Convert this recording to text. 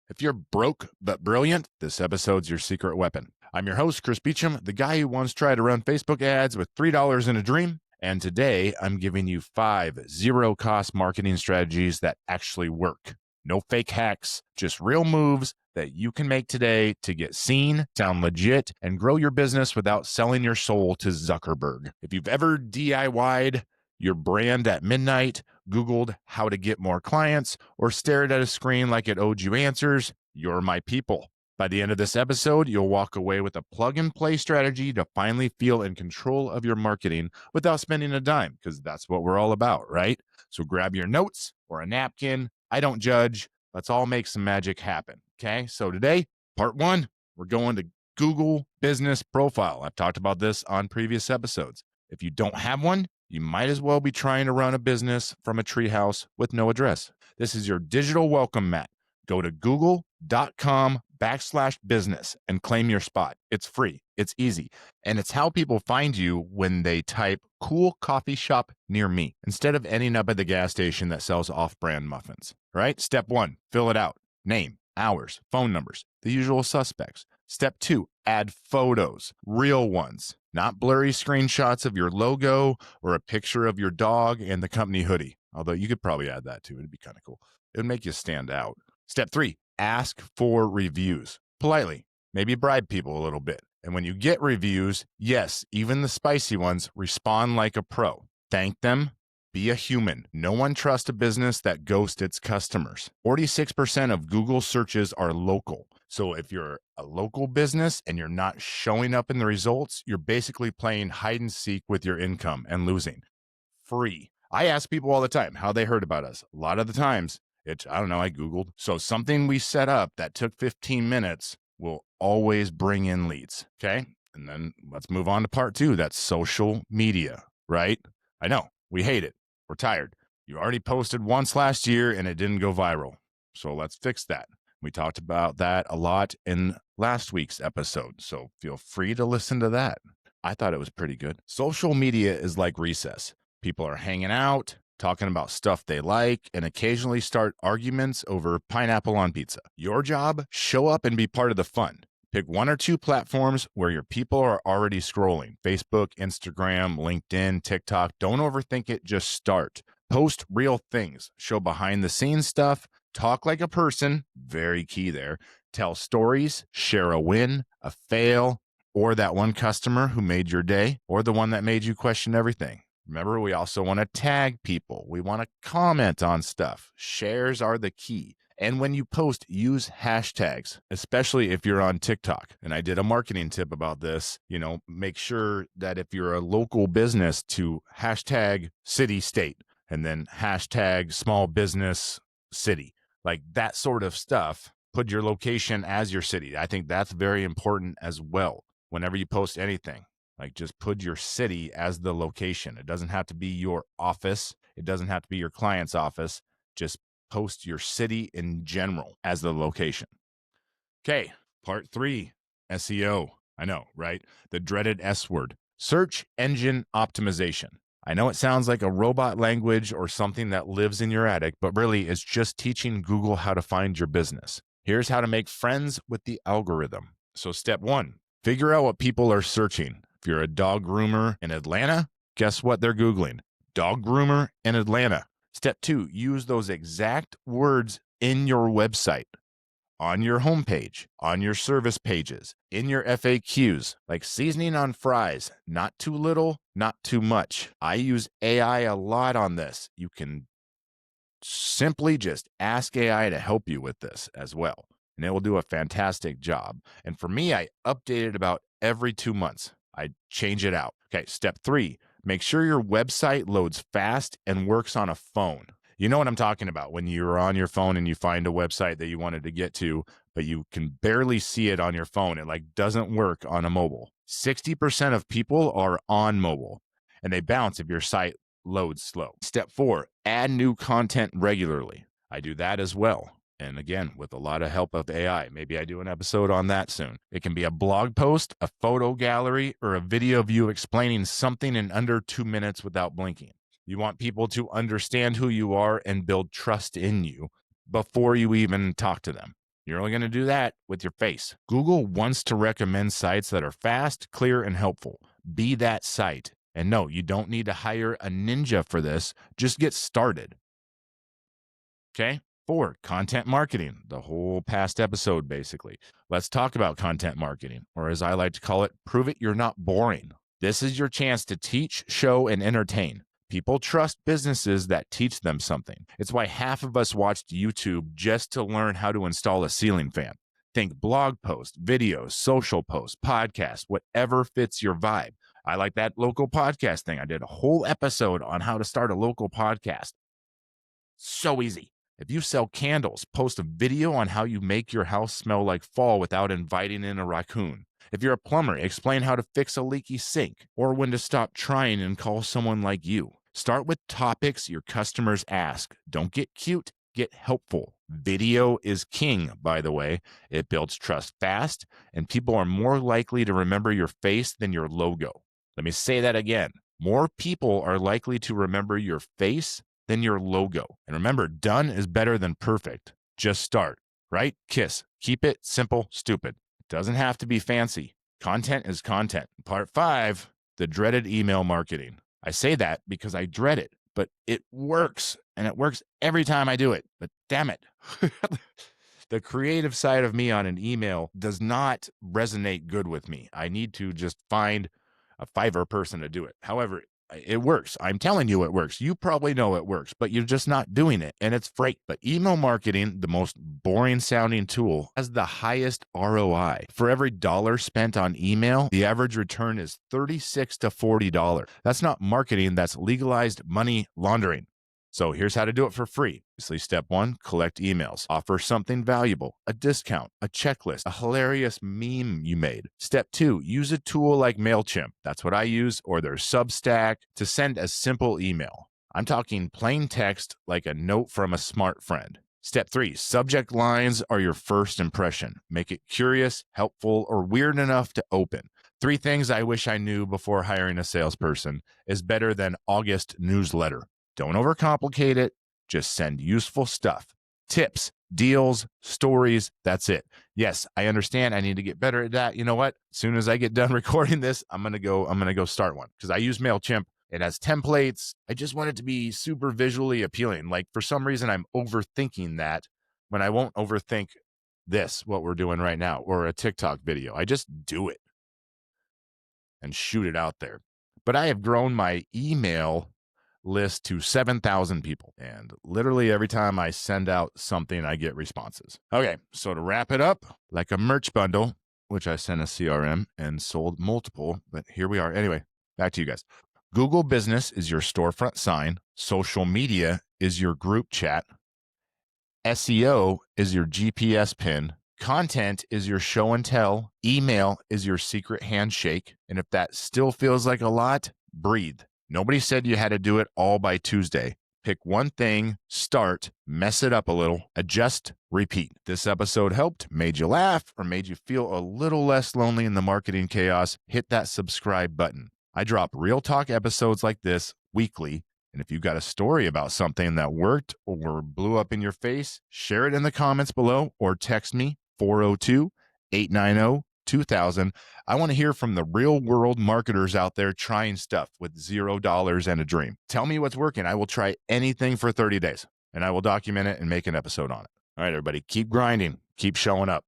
If you're broke but brilliant, this episode's your secret weapon. I'm your host, Chris Beecham, the guy who once tried to run Facebook ads with $3 in a dream. And today I'm giving you 5 zero-cost marketing strategies that actually work. No fake hacks, just real moves that you can make today to get seen, sound legit, and grow your business without selling your soul to Zuckerberg. If you've ever DIY'd your brand at midnight, Googled how to get more clients, or stared at a screen like it owed you answers, you're my people. By the end of this episode, you'll walk away with a plug-and-play strategy to finally feel in control of your marketing without spending a dime, because that's what we're all about, right? So grab your notes or a napkin. I don't judge. Let's all make some magic happen, okay? So today, part 1, we're going to Google Business Profile. I've talked about this on previous episodes. If you don't have one, you might as well be trying to run a business from a treehouse with no address. This is your digital welcome mat. Go to google.com/business and claim your spot. It's free. It's easy. And it's how people find you when they type cool coffee shop near me instead of ending up at the gas station that sells off-brand muffins, right? Step 1, fill it out. Name, hours, phone numbers, the usual suspects. Step 2, add photos, real ones, not blurry screenshots of your logo or a picture of your dog and the company hoodie. Although you could probably add that too. It'd be kind of cool. It would make you stand out. Step 3, ask for reviews. Politely, maybe bribe people a little bit. And when you get reviews, yes, even the spicy ones, respond like a pro. Thank them. Be a human. No one trusts a business that ghosts its customers. 46% of Google searches are local. So if you're a local business and you're not showing up in the results, you're basically playing hide and seek with your income and losing. Free. I ask people all the time how they heard about us. A lot of the times, I Googled. So something we set up that took 15 minutes will always bring in leads. Okay. And then let's move on to part 2. That's social media, right? I know we hate it. We're tired. You already posted once last year and it didn't go viral. So let's fix that. We talked about that a lot in last week's episode. So feel free to listen to that. I thought it was pretty good. Social media is like recess. People are hanging out, talking about stuff they like, and occasionally start arguments over pineapple on pizza. Your job, show up and be part of the fun. Pick 1 or 2 platforms where your people are already scrolling. Facebook, Instagram, LinkedIn, TikTok. Don't overthink it, just start. Post real things. Show behind the scenes stuff. Talk like a person. Very key there. Tell stories. Share a win, a fail, or that one customer who made your day, or the one that made you question everything. Remember, we also want to tag people. We want to comment on stuff. Shares are the key. And when you post, use hashtags, especially if you're on TikTok. And I did a marketing tip about this. Make sure that if you're a local business to hashtag city state and then hashtag small business city, like that sort of stuff. Put your location as your city. I think that's very important as well. Whenever you post anything, like just put your city as the location. It doesn't have to be your office. It doesn't have to be your client's office. Just post your city in general as the location. Okay, part 3, SEO. I know, right? The dreaded S word, search engine optimization. I know it sounds like a robot language or something that lives in your attic, but really it's just teaching Google how to find your business. Here's how to make friends with the algorithm. So step 1, figure out what people are searching. If you're a dog groomer in Atlanta, guess what they're Googling? Dog groomer in Atlanta. Step 2, use those exact words in your website, on your homepage, on your service pages, in your FAQs, like seasoning on fries, not too little, not too much. I use AI a lot on this. You can simply just ask AI to help you with this as well, and it will do a fantastic job. And for me, I update it about every 2 months. I change it out. Okay, step 3, make sure your website loads fast and works on a phone. You know what I'm talking about when you're on your phone and you find a website that you wanted to get to, but you can barely see it on your phone. It doesn't work on a mobile. 60% of people are on mobile and they bounce if your site loads slow. Step 4, add new content regularly. I do that as well. And again, with a lot of help of AI. Maybe I do an episode on that soon. It can be a blog post, a photo gallery, or a video of you explaining something in under 2 minutes without blinking. You want people to understand who you are and build trust in you before you even talk to them. You're only going to do that with your face. Google wants to recommend sites that are fast, clear, and helpful. Be that site. And no, you don't need to hire a ninja for this. Just get started. Okay? 4, content marketing, the whole past episode, basically. Let's talk about content marketing, or as I like to call it, prove it you're not boring. This is your chance to teach, show, and entertain. People trust businesses that teach them something. It's why half of us watched YouTube just to learn how to install a ceiling fan. Think blog posts, videos, social posts, podcasts, whatever fits your vibe. I like that local podcast thing. I did a whole episode on how to start a local podcast. So easy. If you sell candles, post a video on how you make your house smell like fall without inviting in a raccoon. If you're a plumber, explain how to fix a leaky sink or when to stop trying and call someone like you. Start with topics your customers ask. Don't get cute, get helpful. Video is king, by the way. It builds trust fast, and people are more likely to remember your face than your logo. Let me say that again. More people are likely to remember your face than your logo. And remember, done is better than perfect. Just start, right? KISS. Keep it simple, stupid. It doesn't have to be fancy. Content is content. Part 5, the dreaded email marketing. I say that because I dread it, but it works, and it works every time I do it. But damn it. The creative side of me on an email does not resonate good with me. I need to just find a Fiverr person to do it. However, it works. I'm telling you it works. You probably know it works, but you're just not doing it, and it's free. But email marketing, the most boring sounding tool, has the highest ROI. For every dollar spent on email, the average return is $36 to $40. That's not marketing, that's legalized money laundering. So here's how to do it for free. Obviously, step 1, collect emails. Offer something valuable, a discount, a checklist, a hilarious meme you made. Step 2, use a tool like MailChimp. That's what I use, or their Substack, to send a simple email. I'm talking plain text like a note from a smart friend. Step 3, subject lines are your first impression. Make it curious, helpful, or weird enough to open. 3 things I wish I knew before hiring a salesperson is better than August newsletter. Don't overcomplicate it. Just send useful stuff. Tips, deals, stories. That's it. Yes, I understand. I need to get better at that. You know what? As soon as I get done recording this, I'm gonna go start one because I use MailChimp. It has templates. I just want it to be super visually appealing. Like for some reason, I'm overthinking that when I won't overthink this, what we're doing right now, or a TikTok video. I just do it and shoot it out there. But I have grown my email list to 7,000 people. And literally every time I send out something, I get responses. Okay, so to wrap it up, like a merch bundle, which I sent a CRM and sold multiple, but here we are. Anyway, back to you guys. Google Business is your storefront sign. Social media is your group chat. SEO is your GPS pin. Content is your show and tell. Email is your secret handshake. And if that still feels like a lot, breathe. Nobody said you had to do it all by Tuesday. Pick one thing, start, mess it up a little, adjust, repeat. This episode helped, made you laugh, or made you feel a little less lonely in the marketing chaos, hit that subscribe button. I drop real talk episodes like this weekly. And if you've got a story about something that worked or blew up in your face, share it in the comments below or text me 402-890-2000. I want to hear from the real world marketers out there trying stuff with $0 and a dream. Tell me what's working. I will try anything for 30 days and I will document it and make an episode on it. All right, everybody, keep grinding, keep showing up.